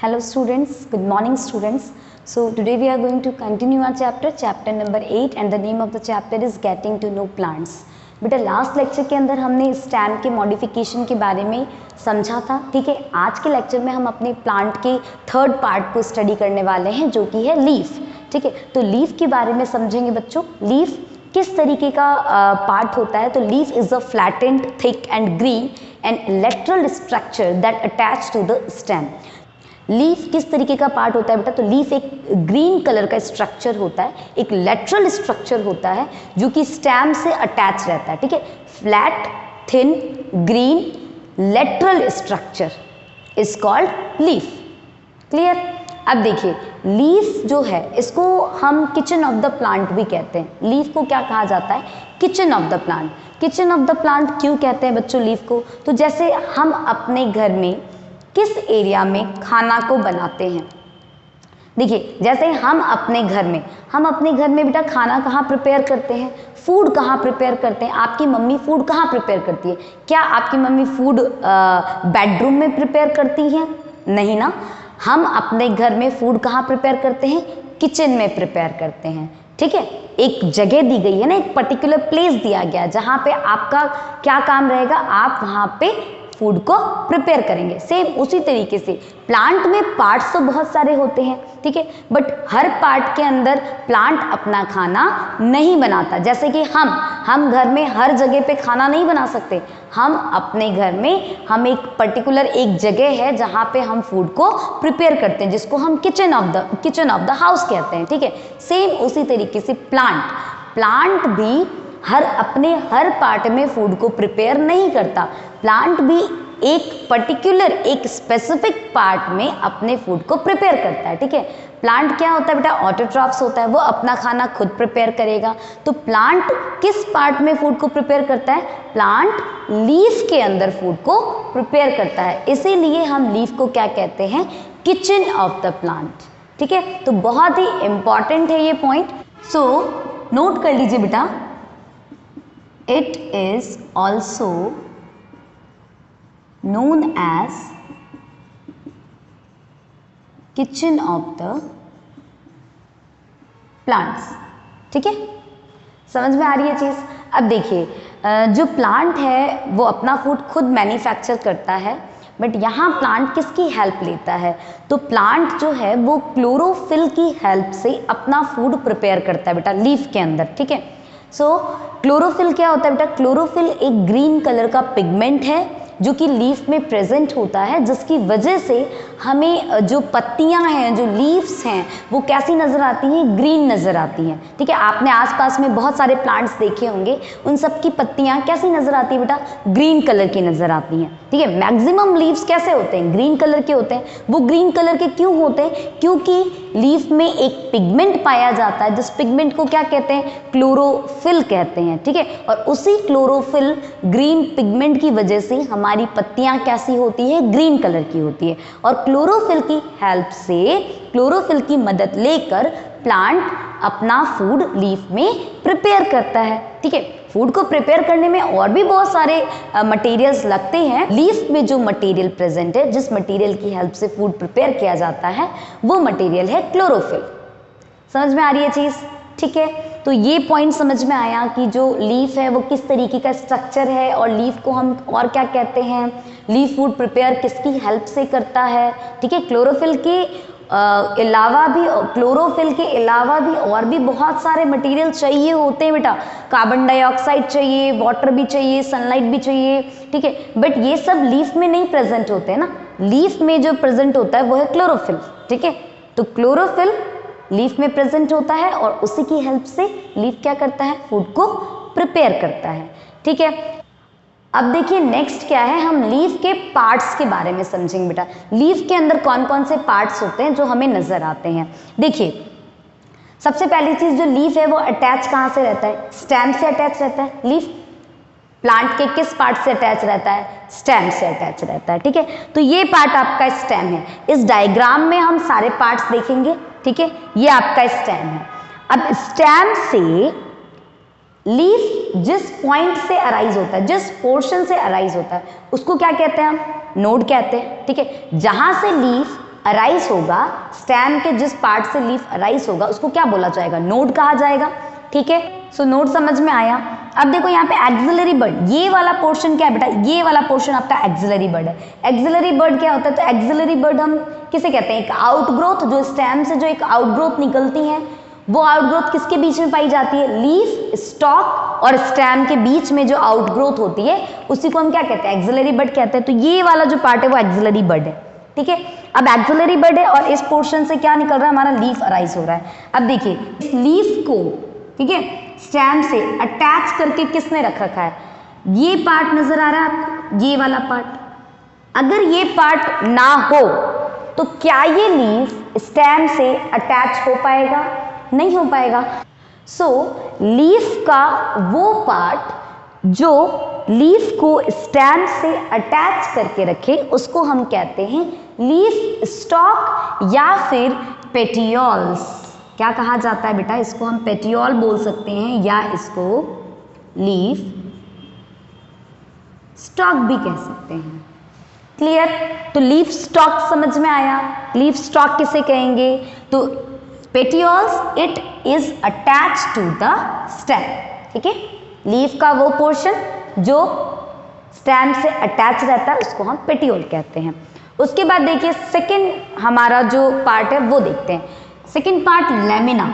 Hello students, good morning students. So today we are going to continue our chapter number 8 and the name of the chapter is Getting to Know Plants. बेटा last lecture के अंदर हमने stem के modification के बारे में समझा था, ठीक है। आज के लेक्चर में हम अपने प्लांट के थर्ड पार्ट को स्टडी करने वाले हैं जो कि है लीफ, ठीक है। तो लीफ के बारे में समझेंगे बच्चों। लीफ किस तरीके का पार्ट होता है? तो leaf is a flattened, thick and green and lateral structure that attach to the stem. Leaf किस तरीके का पार्ट होता है बेटा? तो लीफ एक ग्रीन कलर का स्ट्रक्चर होता है, एक लेटरल स्ट्रक्चर होता है जो कि स्टेम से अटैच रहता है, ठीक है। Flat, thin, green lateral structure is called leaf. Clear? अब देखिए, लीफ जो है इसको हम किचन ऑफ द प्लांट भी कहते हैं। लीफ को क्या कहा जाता है? Kitchen of the plant. Kitchen of the plant क्यों कहते हैं बच्चों लीफ को? तो जैसे हम अपने घर में किस एरिया में खाना को बनाते हैं, देखिए जैसे हम अपने घर में बेटा खाना कहाँ प्रिपेयर करते हैं? फूड कहाँ प्रिपेयर करते हैं? आपकी मम्मी फूड कहाँ प्रिपेयर करती है? क्या आपकी मम्मी फूड बेडरूम में प्रिपेयर करती है? नहीं ना। हम अपने घर में फूड कहाँ प्रिपेयर करते हैं? किचन में प्रिपेयर करते हैं, ठीक है। एक जगह दी गई है ना, एक पर्टिकुलर प्लेस दिया गया जहाँ पे आपका क्या काम रहेगा? आप वहाँ पे फूड को प्रिपेयर करेंगे। सेम उसी तरीके से प्लांट में पार्ट्स तो बहुत सारे होते हैं, ठीक है, बट हर पार्ट के अंदर प्लांट अपना खाना नहीं बनाता। जैसे कि हम घर में हर जगह पे खाना नहीं बना सकते। हम अपने घर में हम एक पर्टिकुलर एक जगह है जहाँ पे हम फूड को प्रिपेयर करते हैं, जिसको हम किचन ऑफ द हाउस कहते हैं, ठीक है। सेम उसी तरीके से प्लांट भी हर पार्ट में फूड को प्रिपेयर नहीं करता। प्लांट भी एक पर्टिकुलर एक स्पेसिफिक पार्ट में अपने फूड को प्रिपेयर करता है, ठीक है। प्लांट क्या होता है बेटा? ऑटोट्रॉफ्स होता है, वो अपना खाना खुद प्रिपेयर करेगा। तो प्लांट किस पार्ट में फूड को प्रिपेयर करता है? प्लांट लीफ के अंदर फूड को प्रिपेयर करता है। इसीलिए हम लीफ को क्या कहते हैं? किचन ऑफ द प्लांट, ठीक है। तो बहुत ही इंपॉर्टेंट है ये पॉइंट। सो नोट कर लीजिए बेटा, it is also known as kitchen of the plants, ठीक है। समझ में आ रही है चीज? अब देखिए, जो प्लांट है वो अपना फूड खुद मैन्युफैक्चर करता है, बट यहाँ प्लांट किसकी हेल्प लेता है? तो प्लांट जो है वो क्लोरोफिल की हेल्प से अपना फूड प्रिपेयर करता है बेटा लीफ के अंदर, ठीक है। सो क्लोरोफिल क्या होता है बेटा? क्लोरोफिल एक ग्रीन कलर का पिगमेंट है जो कि लीफ में प्रेजेंट होता है, जिसकी वजह से हमें जो पत्तियां हैं, जो लीव्स हैं, वो कैसी नजर आती हैं? ग्रीन नजर आती हैं, ठीक है। आपने आसपास में बहुत सारे प्लांट्स देखे होंगे, उन सब की पत्तियां कैसी नजर आती है बेटा? ग्रीन कलर की नजर आती हैं, ठीक है। मैक्सिमम लीव्स कैसे होते हैं? ग्रीन कलर के होते हैं। वो ग्रीन कलर के क्यों होते हैं? क्योंकि लीफ में एक पिगमेंट पाया जाता है, जिस पिगमेंट को क्या कहते हैं? क्लोरोफिल कहते हैं, ठीक है। और उसी क्लोरोफिल ग्रीन पिगमेंट की वजह से हमारी पत्तियां कैसी होती है? ग्रीन कलर की होती है। और क्लोरोफिल की हेल्प से, क्लोरोफिल की मदद लेकर प्लांट अपना फूड लीफ में प्रिपेयर करता है, ठीक है। फूड को प्रिपेयर करने में और भी बहुत सारे मटेरियल्स लगते हैं। लीफ में जो मटेरियल प्रेजेंट है, जिस मटेरियल की हेल्प से फूड प्रिपेयर किया जाता है, वो मटेरियल है क्लोरोफिल। समझ में आ रही है चीज? ठीक है। तो ये पॉइंट समझ में आया कि जो लीफ है वो किस तरीके का स्ट्रक्चर है, और लीफ को हम और क्या कहते हैं? लीफ फूड प्रिपेयर किसकी हेल्प से करता है, ठीक है। क्लोरोफिल के अलावा भी और भी बहुत सारे मटेरियल चाहिए होते हैं बेटा। कार्बन डाइऑक्साइड चाहिए, वाटर भी चाहिए, सनलाइट भी चाहिए, ठीक है। बट ये सब लीफ में नहीं प्रेजेंट होते हैं ना। लीफ में जो प्रेजेंट होता है वो है क्लोरोफिल, ठीक है। तो क्लोरोफिल लीफ में प्रेजेंट होता है और उसी की हेल्प से लीफ क्या करता है? फूड को प्रिपेयर करता है, ठीक है। अब देखिए नेक्स्ट क्या है, हम लीफ के पार्ट्स के बारे में समझेंगे बेटा। लीफ के अंदर कौन कौन से पार्ट्स होते हैं जो हमें नजर आते हैं? देखिए, सबसे पहली चीज, जो लीफ है वो अटैच कहाँ से रहता है? स्टेम से अटैच रहता है। लीफ प्लांट के किस पार्ट से अटैच रहता है? स्टेम से अटैच रहता है, ठीक है। तो ये पार्ट आपका स्टेम है। इस डायग्राम में हम सारे पार्ट्स देखेंगे, ठीक है। ये आपका स्टेम है। अब स्टेम से लीफ जिस पॉइंट से अराइज होता है, जिस पोर्शन से अराइज होता है, उसको क्या कहते हैं? हम नोड कहते हैं, ठीक है। जहां से लीफ अराइज होगा, स्टेम के जिस पार्ट से लीफ अराइज होगा उसको क्या बोला जाएगा, नोड कहा जाएगा। ठीक है, सो नोड समझ में आया। अब देखो यहाँ पे एक्सिलरी बर्ड, ये वाला पोर्शन क्या है बेटा, ये वाला पोर्शन आपका एक्सिलरी बर्ड है। एक्सिलरी बर्ड क्या होता है, तो एक्सिलरी बर्ड हम किसे कहते हैं, एक आउटग्रोथ, जो स्टेम से जो एक आउटग्रोथ निकलती है, वो आउटग्रोथ किसके बीच में पाई जाती है, लीफ, स्टॉक और स्टेम के बीच में जो आउटग्रोथ होती है उसी को हम क्या कहते हैं, एक्सिलरी बर्ड कहते हैं। तो ये वाला जो पार्ट है वो एक्सिलरी बर्ड है। ठीक है, अब एक्सिलरी बर्ड है और इस पोर्शन से क्या निकल रहा है, हमारा लीफ अराइज हो रहा है। अब देखिए इस लीफ को, ठीक है, स्टेम से अटैच करके किसने रख रखा है, ये पार्ट नजर आ रहा है आपको, ये वाला पार्ट। अगर ये पार्ट ना हो तो क्या ये लीफ स्टेम से अटैच हो पाएगा, नहीं हो पाएगा। सो लीफ का वो पार्ट जो लीफ को स्टेम से अटैच करके रखे उसको हम कहते हैं लीफ स्टॉक या फिर पेटियोल्स। क्या कहा जाता है बेटा, इसको हम पेटियोल बोल सकते हैं या इसको लीफ स्टॉक भी कह सकते हैं। क्लियर, तो लीफ स्टॉक समझ में आया। लीफ स्टॉक किसे कहेंगे, तो petioles it is attach to the stem. ठीक है, लीफ का वो पोर्शन जो स्टेम से अटैच रहता है उसको हम पेटियोल कहते हैं। उसके बाद देखिए सेकंड हमारा जो पार्ट है वो देखते हैं। Second part lamina.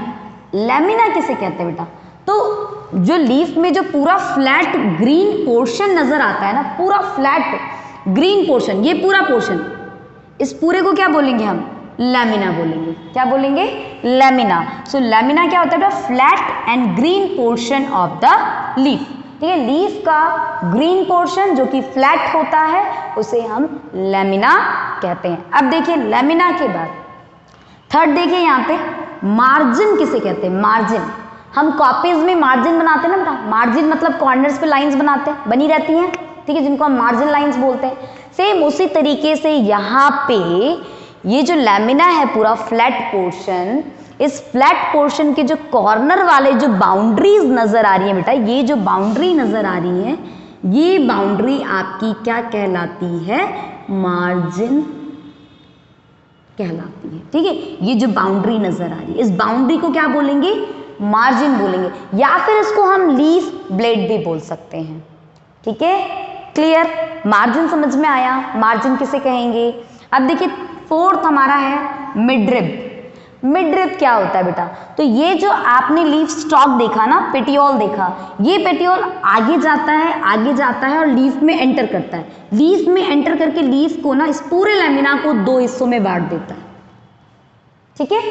लैमिना किसे कहते हैं बेटा, तो जो लीफ में जो पूरा फ्लैट ग्रीन पोर्शन नजर आता है ना, पूरा फ्लैट ग्रीन पोर्शन, ये पूरा पोर्शन, इस पूरे को क्या बोलेंगे हम, लैमिना बोलेंगे। क्या बोलेंगे, लैमिना। सो लैमिना क्या होता है, flat and green portion of the leaf. ठीक है, लीफ का ग्रीन पोर्शन जो कि फ्लैट होता है उसे हम लैमिना कहते हैं। अब देखिए लैमिना के बाद थर्ड देखिए यहाँ पे मार्जिन किसे कहते हैं, मार्जिन। हम कॉपीज में मार्जिन बनाते हैं ना बेटा, मार्जिन मतलब कॉर्नर्स पे लाइंस बनाते हैं, बनी रहती हैं, ठीक है, जिनको हम मार्जिन लाइंस बोलते हैं। सेम उसी तरीके से यहाँ पे ये जो लैमिना है पूरा फ्लैट पोर्शन, इस फ्लैट पोर्शन के जो कॉर्नर वाले जो बाउंड्रीज नजर आ रही है बेटा, ये जो बाउंड्री नजर आ रही है, ये बाउंड्री आपकी क्या कहलाती है, मार्जिन कहलाती है। ठीक है, ये जो बाउंड्री नजर आ रही है इस बाउंड्री को क्या बोलेंगे, मार्जिन बोलेंगे, या फिर इसको हम लीफ ब्लेड भी बोल सकते हैं। ठीक है, क्लियर, मार्जिन समझ में आया। मार्जिन किसे कहेंगे। अब देखिए फोर्थ हमारा है मिडरिब। मिडरिब क्या होता है बेटा, तो ये जो आपने लीफ स्टॉक देखा ना, पेटियोल देखा, ये पेटियोल आगे जाता है, आगे जाता है और लीफ में एंटर करता है। लीफ में एंटर करके लीफ को ना, इस पूरे लैमिना को दो हिस्सों में बांट देता है। ठीक है,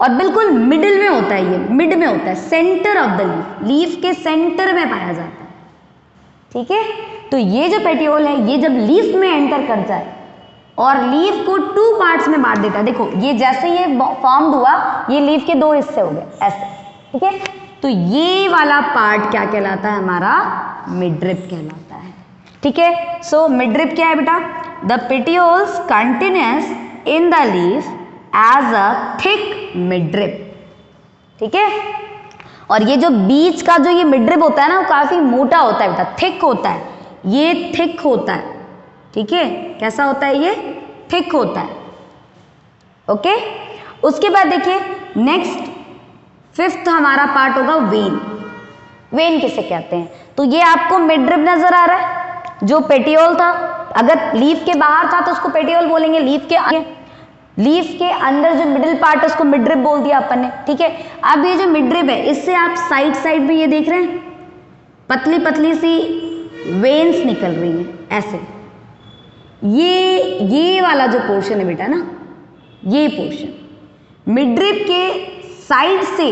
और बिल्कुल मिडिल में होता है, ये मिड में होता है, centre of the leaf, leaf के सेंटर में पाया जाता है। ठीक है, तो ये जो पेटियोल है ये जब लीफ में एंटर कर जाए और लीफ को टू पार्ट्स में बांट देता है। देखो ये जैसे ये फॉर्म्ड हुआ, ये लीफ के दो हिस्से हो गए ऐसे। ठीक है, तो ये वाला पार्ट क्या कहलाता है, हमारा मिडरिब कहलाता है। ठीक है, सो मिडरिब क्या है बेटा, the petioles continues in the leaf as a thick midrib. ठीक है, और ये जो बीच का जो ये मिडरिब होता है ना, वो काफी मोटा होता है बेटा, थिक होता है, ये थिक होता है। ठीक है, कैसा होता है, ये थिक होता है। ओके, उसके बाद देखिए नेक्स्ट फिफ्थ हमारा पार्ट होगा वेन। वेन किसे कहते हैं, तो ये आपको मिडरिब नजर आ रहा है, जो पेटियोल था, अगर लीफ के बाहर था तो उसको पेटियोल बोलेंगे, लीफ के अंदर जो मिडिल पार्ट है उसको मिडरिब बोल दिया अपन ने। ठीक है, अब ये जो मिडरिब है इससे आप साइड साइड में ये देख रहे हैं पतली पतली सी वेन्स निकल रही हैं ऐसे। ये वाला जो पोर्शन है बेटा ना, ये पोर्शन मिडरिब के साइड से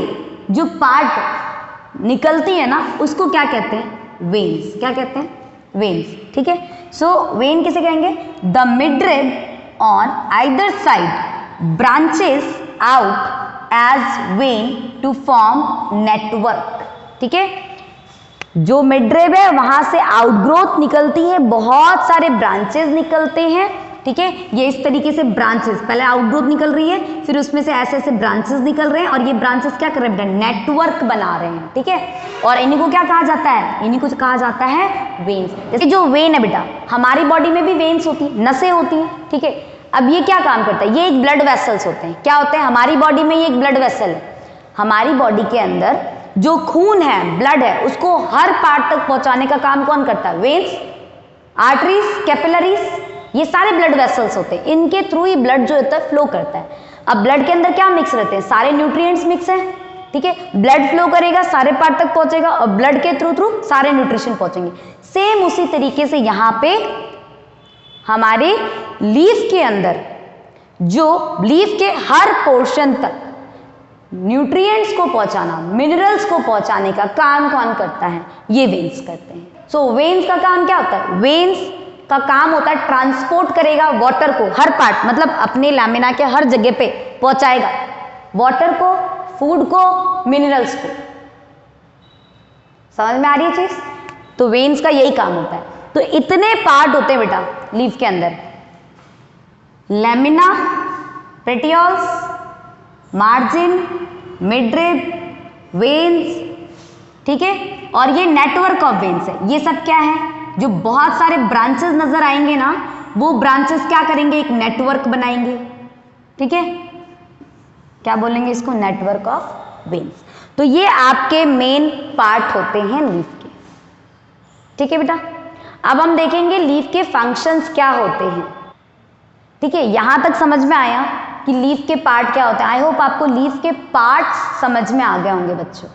जो पार्ट निकलती है ना उसको क्या कहते हैं, वेन्स। क्या कहते हैं, वेन्स। ठीक है, सो वेन किसे कहेंगे, the midrib on either side branches out as vein to form network। ठीक है, जो मिडरिब है वहां से आउटग्रोथ निकलती है, बहुत सारे ब्रांचेस निकलते हैं। ठीक है, ये इस तरीके से ब्रांचेस, पहले आउटग्रोथ निकल रही है, फिर उसमें से ऐसे ऐसे ब्रांचेस निकल रहे हैं और ये ब्रांचेस क्या कर रहे हैं, नेटवर्क बना रहे हैं। ठीक है, और इन्हीं को क्या कहा जाता है, इन्हीं को कहा जाता है वेन्स। जैसे जो वेन है बेटा, हमारी बॉडी में भी वेन्स होती है, नसें होती हैं। ठीक है, अब ये क्या काम करता है, ये एक ब्लड वेसल्स होते हैं। क्या होते हैं हमारी बॉडी में, ये एक ब्लड वेसल है। हमारी बॉडी के अंदर जो खून है, ब्लड है, उसको हर पार्ट तक पहुंचाने का काम कौन करता है, वेन्स, आर्टरीज, कैपिलरीज, ये सारे ब्लड वेसल्स होते हैं। इनके थ्रू ही ब्लड जो होता है फ्लो करता है। अब ब्लड के अंदर क्या मिक्स रहते हैं, सारे न्यूट्रिएंट्स मिक्स हैं, ठीक है। ब्लड फ्लो करेगा, सारे पार्ट तक पहुंचेगा और ब्लड के थ्रू सारे न्यूट्रिशन पहुंचेंगे। सेम उसी तरीके से यहां पे हमारे लीफ के अंदर जो लीफ के हर पोर्शन तक न्यूट्रिएंट्स को पहुंचाना, मिनरल्स को पहुंचाने का काम कौन करता है, ये वेन्स करते हैं। सो वेन्स का काम क्या होता है, वेन्स का काम होता है ट्रांसपोर्ट करेगा वाटर को हर पार्ट, मतलब अपने लैमिना के हर जगह पे पहुंचाएगा वाटर को, फूड को, मिनरल्स को। समझ में आ रही है चीज? तो वेन्स का यही काम होता है। तो इतने पार्ट होते हैं बेटा लीफ के अंदर, lamina, petioles, margin, midrib, veins, ठीक है। और ये नेटवर्क ऑफ वेन्स है। ये सब क्या है, जो बहुत सारे ब्रांचेस नजर आएंगे ना, वो ब्रांचेस क्या करेंगे, एक नेटवर्क बनाएंगे, ठीक है। क्या बोलेंगे इसको, नेटवर्क ऑफ वेन्स। तो ये आपके मेन पार्ट होते हैं लीफ के, ठीक है बेटा। अब हम देखेंगे लीफ के फंक्शंस क्या होते हैं, ठीक है। यहां तक समझ में आया कि लीफ के पार्ट क्या होते हैं। आई होप आपको लीफ के पार्ट्स समझ में आ गए होंगे बच्चों।